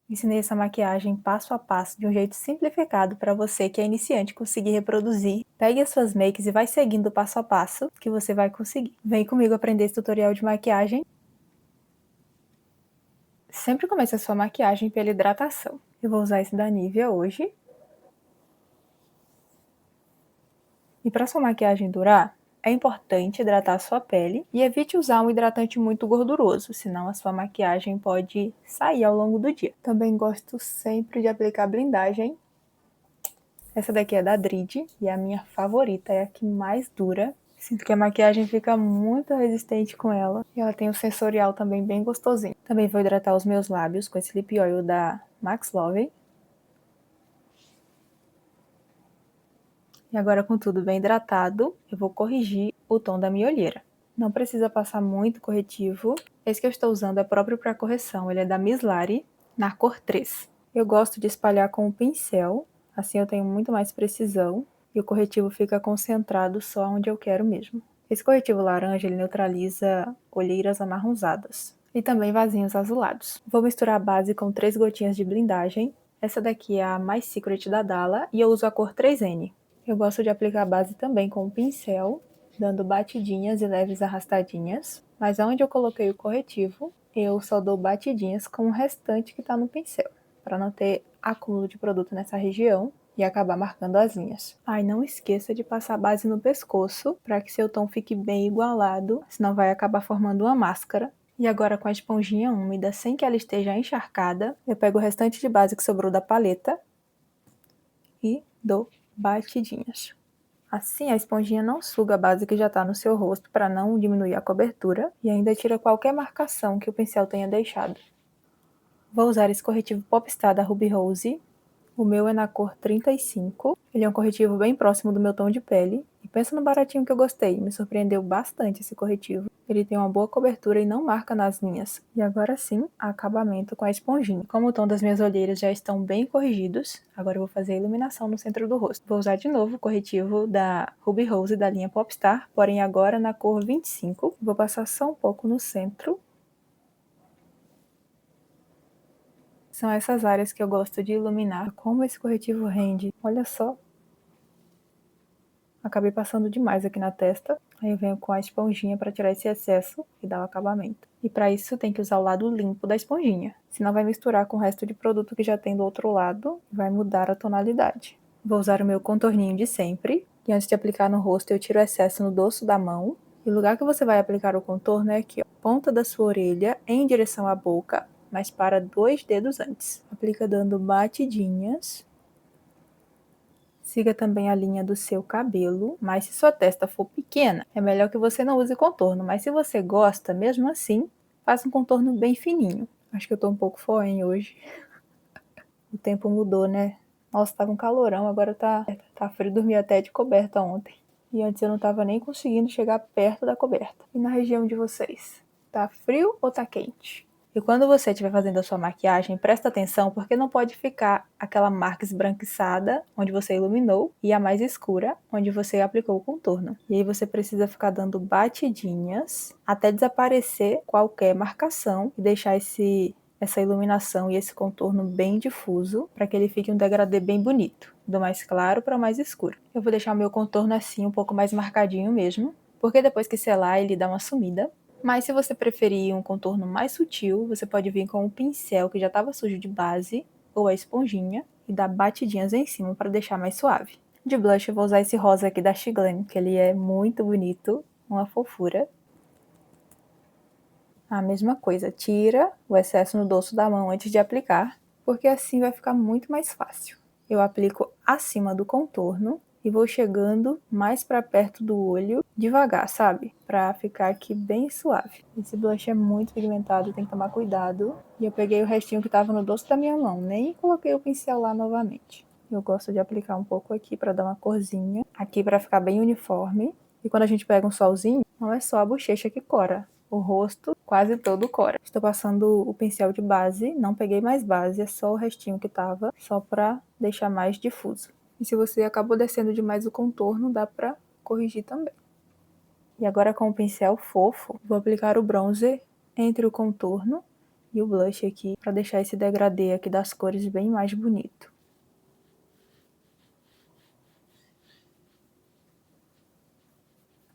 Ensinei essa maquiagem passo a passo de um jeito simplificado para você que é iniciante conseguir reproduzir. Pegue as suas makes e vai seguindo passo a passo que você vai conseguir. Vem comigo aprender esse tutorial de maquiagem. Sempre comece a sua maquiagem pela hidratação. Eu vou usar esse da Nivea hoje. E para sua maquiagem durar, é importante hidratar a sua pele e evite usar um hidratante muito gorduroso, senão a sua maquiagem pode sair ao longo do dia. Também gosto sempre de aplicar blindagem. Essa daqui é da Dridi e é a minha favorita, é a que mais dura. Sinto que a maquiagem fica muito resistente com ela. E ela tem um sensorial também bem gostosinho. Também vou hidratar os meus lábios com esse lip oil da Max Love. E agora, com tudo bem hidratado, eu vou corrigir o tom da minha olheira. Não precisa passar muito corretivo. Esse que eu estou usando é próprio para correção. Ele é da Miss Lari, na cor 3. Eu gosto de espalhar com o pincel, assim eu tenho muito mais precisão. E o corretivo fica concentrado só onde eu quero mesmo. Esse corretivo laranja, ele neutraliza olheiras amarronzadas. E também vasinhos azulados. Vou misturar a base com 3 gotinhas de blindagem. Essa daqui é a Mais Secret da Dalla e eu uso a cor 3N. Eu gosto de aplicar a base também com o pincel, dando batidinhas e leves arrastadinhas, mas onde eu coloquei o corretivo, eu só dou batidinhas com o restante que está no pincel, para não ter acúmulo de produto nessa região e acabar marcando as linhas. Ah, e não esqueça de passar a base no pescoço, para que seu tom fique bem igualado, senão vai acabar formando uma máscara. E agora, com a esponjinha úmida, sem que ela esteja encharcada, eu pego o restante de base que sobrou da paleta e dou batidinhas. Assim, a esponjinha não suga a base que já está no seu rosto para não diminuir a cobertura e ainda tira qualquer marcação que o pincel tenha deixado. Vou usar esse corretivo Popstar da Ruby Rose. O meu é na cor 35. Ele é um corretivo bem próximo do meu tom de pele. E pensa no baratinho que eu gostei, me surpreendeu bastante esse corretivo. Ele tem uma boa cobertura e não marca nas linhas. E agora sim, acabamento com a esponjinha. Como o tom das minhas olheiras já estão bem corrigidos, agora eu vou fazer a iluminação no centro do rosto. Vou usar de novo o corretivo da Ruby Rose da linha Popstar, porém agora na cor 25. Vou passar só um pouco no centro. São essas áreas que eu gosto de iluminar. Como esse corretivo rende, olha só. Acabei passando demais aqui na testa. Aí eu venho com a esponjinha para tirar esse excesso e dar o acabamento. E para isso tem que usar o lado limpo da esponjinha. Senão vai misturar com o resto de produto que já tem do outro lado e vai mudar a tonalidade. Vou usar o meu contorninho de sempre. E antes de aplicar no rosto eu tiro o excesso no dorso da mão. E o lugar que você vai aplicar o contorno é aqui, ó. Ponta da sua orelha em direção à boca, mas para 2 dedos antes. Aplica dando batidinhas. Siga também a linha do seu cabelo, mas se sua testa for pequena, é melhor que você não use contorno, mas se você gosta, mesmo assim, faça um contorno bem fininho. Acho que eu tô um pouco foinha hoje. O tempo mudou, né? Nossa, tava um calorão, agora tá frio, dormi até de coberta ontem. E antes eu não tava nem conseguindo chegar perto da coberta. E na região de vocês? Tá frio ou tá quente? E quando você estiver fazendo a sua maquiagem, presta atenção porque não pode ficar aquela marca esbranquiçada onde você iluminou e a mais escura onde você aplicou o contorno. E aí você precisa ficar dando batidinhas até desaparecer qualquer marcação e deixar essa iluminação e esse contorno bem difuso para que ele fique um degradê bem bonito, do mais claro para o mais escuro. Eu vou deixar o meu contorno assim um pouco mais marcadinho mesmo, porque depois que selar ele dá uma sumida. Mas se você preferir um contorno mais sutil, você pode vir com um pincel que já estava sujo de base, ou a esponjinha, e dar batidinhas em cima para deixar mais suave. De blush eu vou usar esse rosa aqui da Shiglam, que ele é muito bonito, uma fofura. A mesma coisa, tira o excesso no dorso da mão antes de aplicar, porque assim vai ficar muito mais fácil. Eu aplico acima do contorno e vou chegando mais para perto do olho, devagar, sabe? Pra ficar aqui bem suave. Esse blush é muito pigmentado, tem que tomar cuidado. E eu peguei o restinho que tava no dorso da minha mão, nem coloquei o pincel lá novamente. Eu gosto de aplicar um pouco aqui para dar uma corzinha, aqui para ficar bem uniforme. E quando a gente pega um solzinho, não é só a bochecha que cora. O rosto quase todo cora. Estou passando o pincel de base, não peguei mais base, é só o restinho que tava, só para deixar mais difuso. E se você acabou descendo demais o contorno, dá pra corrigir também. E agora com o pincel fofo, vou aplicar o bronzer entre o contorno e o blush aqui para deixar esse degradê aqui das cores bem mais bonito.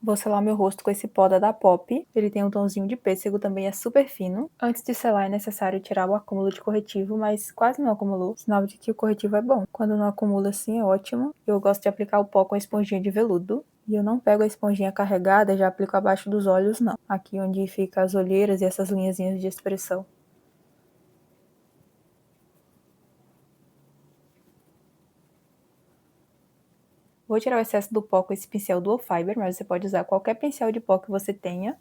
Vou selar meu rosto com esse pó da Pop. Ele tem um tomzinho de pêssego, também é super fino. Antes de selar é necessário tirar o acúmulo de corretivo, mas quase não acumulou, sinal de que o corretivo é bom. Quando não acumula assim é ótimo. Eu gosto de aplicar o pó com a esponjinha de veludo. E eu não pego a esponjinha carregada e já aplico abaixo dos olhos, não. Aqui onde fica as olheiras e essas linhazinhas de expressão. Vou tirar o excesso do pó com esse pincel Dual Fiber, mas você pode usar qualquer pincel de pó que você tenha.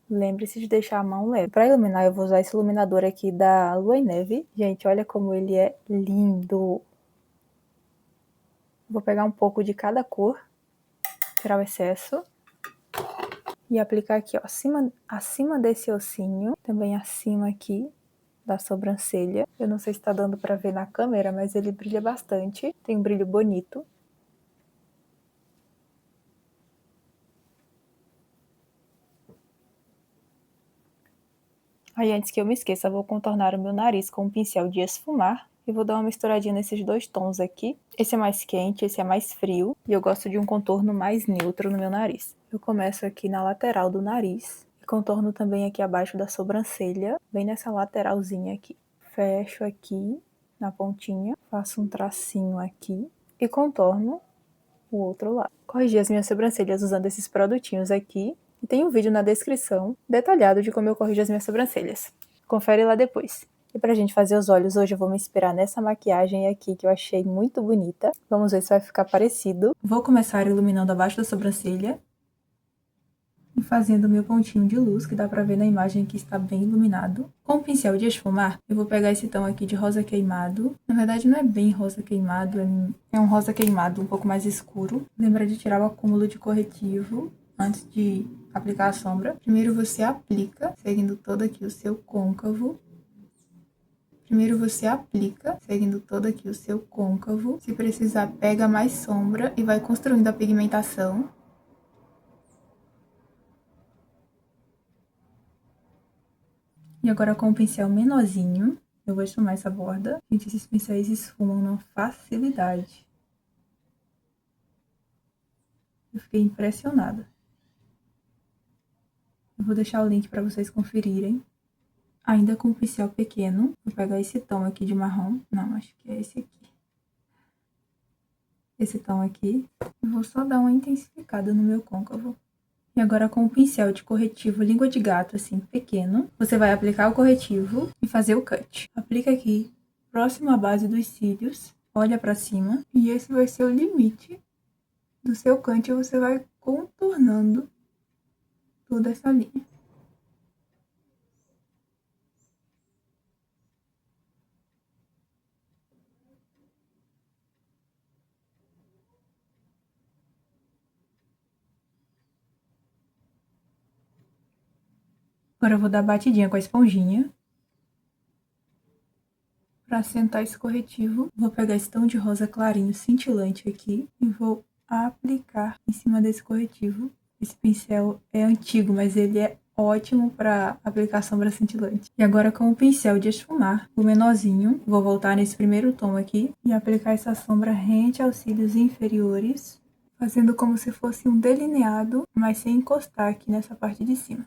Lembre-se de deixar a mão leve. Para iluminar, eu vou usar esse iluminador aqui da Lua e Neve. Gente, olha como ele é lindo! Vou pegar um pouco de cada cor, tirar o excesso. E aplicar aqui, ó, acima desse ossinho, também acima aqui da sobrancelha. Eu não sei se tá dando pra ver na câmera, mas ele brilha bastante, tem um brilho bonito. Aí antes que eu me esqueça, eu vou contornar o meu nariz com um pincel de esfumar. E vou dar uma misturadinha nesses dois tons aqui. Esse é mais quente, esse é mais frio. E eu gosto de um contorno mais neutro no meu nariz. Eu começo aqui na lateral do nariz. E contorno também aqui abaixo da sobrancelha, bem nessa lateralzinha aqui. Fecho aqui na pontinha, faço um tracinho aqui e contorno o outro lado. Corrigi as minhas sobrancelhas usando esses produtinhos aqui. E tem um vídeo na descrição detalhado de como eu corrijo as minhas sobrancelhas. Confere lá depois. E pra gente fazer os olhos, hoje eu vou me inspirar nessa maquiagem aqui que eu achei muito bonita. Vamos ver se vai ficar parecido. Vou começar iluminando abaixo da sobrancelha. E fazendo o meu pontinho de luz, que dá pra ver na imagem que está bem iluminado. Com o pincel de esfumar, eu vou pegar esse tom aqui de rosa queimado. Na verdade não é bem rosa queimado, é um rosa queimado um pouco mais escuro. Lembra de tirar o acúmulo de corretivo antes de aplicar a sombra. Primeiro você aplica, seguindo todo aqui o seu côncavo. Se precisar, pega mais sombra e vai construindo a pigmentação. E agora com o pincel menorzinho, eu vou esfumar essa borda. Gente, esses pincéis esfumam numa facilidade. Eu fiquei impressionada. Eu vou deixar o link para vocês conferirem. Ainda com o pincel pequeno, vou pegar esse tom aqui de marrom. Não, acho que é esse aqui. Esse tom aqui. E vou só dar uma intensificada no meu côncavo. E agora com o pincel de corretivo língua de gato, assim, pequeno, você vai aplicar o corretivo e fazer o cut. Aplica aqui, próximo à base dos cílios, olha pra cima, e esse vai ser o limite do seu cut, e você vai contornando toda essa linha. Agora eu vou dar batidinha com a esponjinha. Para assentar esse corretivo, vou pegar esse tom de rosa clarinho cintilante aqui e vou aplicar em cima desse corretivo. Esse pincel é antigo, mas ele é ótimo para aplicar sombra cintilante. E agora com o pincel de esfumar, o menorzinho, vou voltar nesse primeiro tom aqui e aplicar essa sombra rente aos cílios inferiores, fazendo como se fosse um delineado, mas sem encostar aqui nessa parte de cima.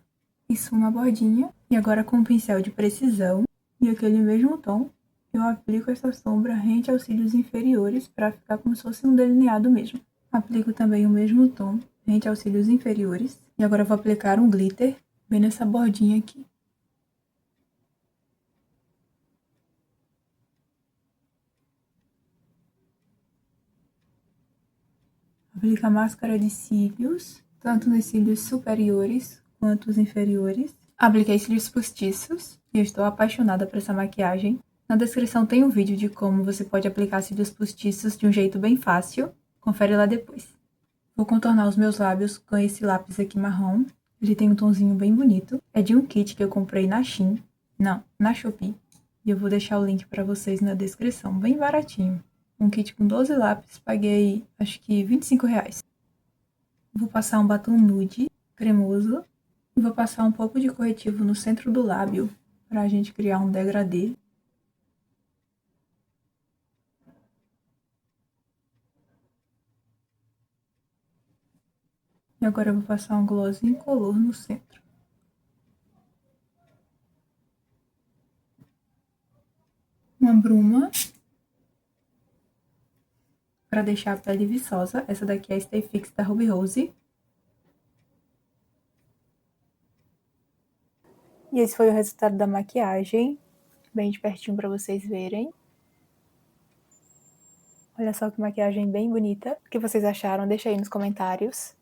Esfuma a bordinha e agora com o pincel de precisão e aquele mesmo tom, eu aplico essa sombra rente aos cílios inferiores para ficar como se fosse um delineado mesmo. Aplico também o mesmo tom rente aos cílios inferiores. E agora eu vou aplicar um glitter bem nessa bordinha aqui. Aplico a máscara de cílios, tanto nos cílios superiores quanto os inferiores. Apliquei cílios postiços e eu estou apaixonada por essa maquiagem. Na descrição tem um vídeo de como você pode aplicar cílios postiços de um jeito bem fácil. Confere lá depois. Vou contornar os meus lábios com esse lápis aqui marrom. Ele tem um tonzinho bem bonito. É de um kit que eu comprei na Shein. Não, na Shopee. E eu vou deixar o link para vocês na descrição, bem baratinho. Um kit com 12 lápis, paguei acho que R$ 25. Vou passar um batom nude, cremoso, e vou passar um pouco de corretivo no centro do lábio, pra gente criar um degradê. E agora eu vou passar um gloss incolor no centro. Uma bruma para deixar a pele viçosa. Essa daqui é a Stay Fix da Ruby Rose. E esse foi o resultado da maquiagem, bem de pertinho para vocês verem. Olha só que maquiagem bem bonita. O que vocês acharam? Deixa aí nos comentários.